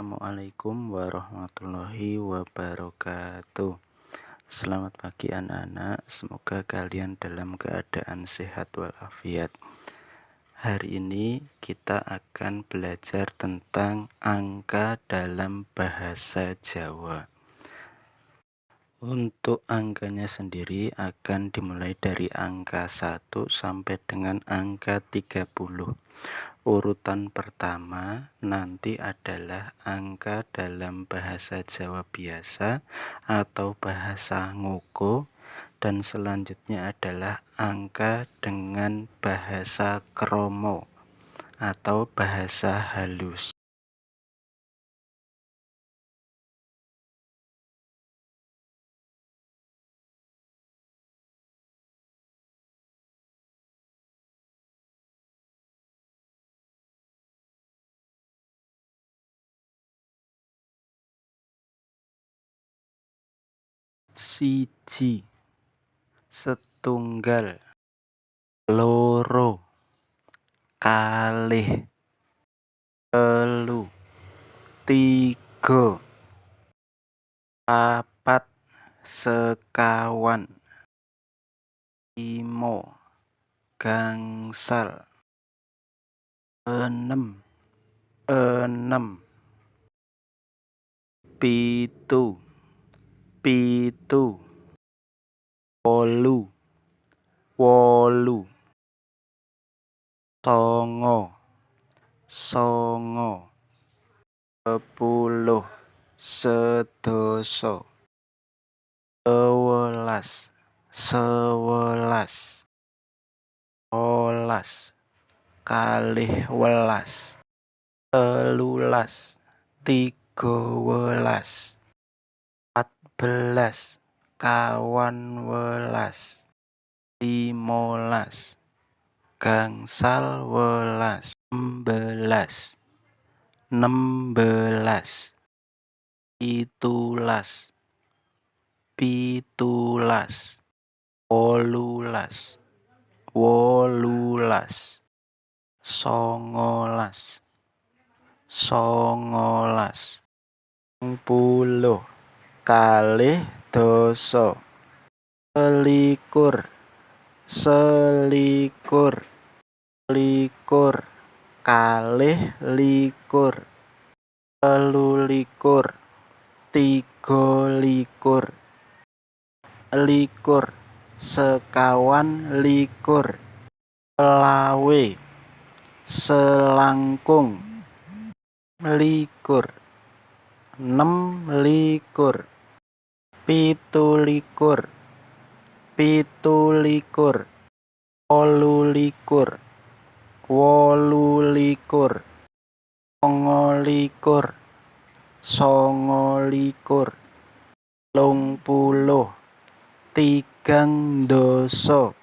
Assalamualaikum warahmatullahi wabarakatuh. Selamat pagi anak-anak, semoga kalian dalam keadaan sehat walafiat. Hari ini kita akan belajar tentang angka dalam bahasa Jawa. Untuk angkanya sendiri akan dimulai dari angka 1 sampai dengan angka 30. Urutan pertama nanti adalah angka dalam bahasa Jawa biasa atau bahasa ngoko, dan selanjutnya adalah angka dengan bahasa kromo atau bahasa halus. Siji, setunggal, loro, kalih, telu, tiga, papat, sekawan, limo, gangsal, enem, pitu, wolu, songo, sepuluh, sedasa, sewelas, rolas, kalih welas, telulas, 13, 14, kawan welas, 15, gangsal welas, 16, 17, pitulas, wolulas, songolas, 20, kalih dasa, selikur, kalih likur, telulikur, 23, likur, sekawan likur, selawe, selangkung, likur, 26, pitulikur, 27, 28, 29, 30, 30,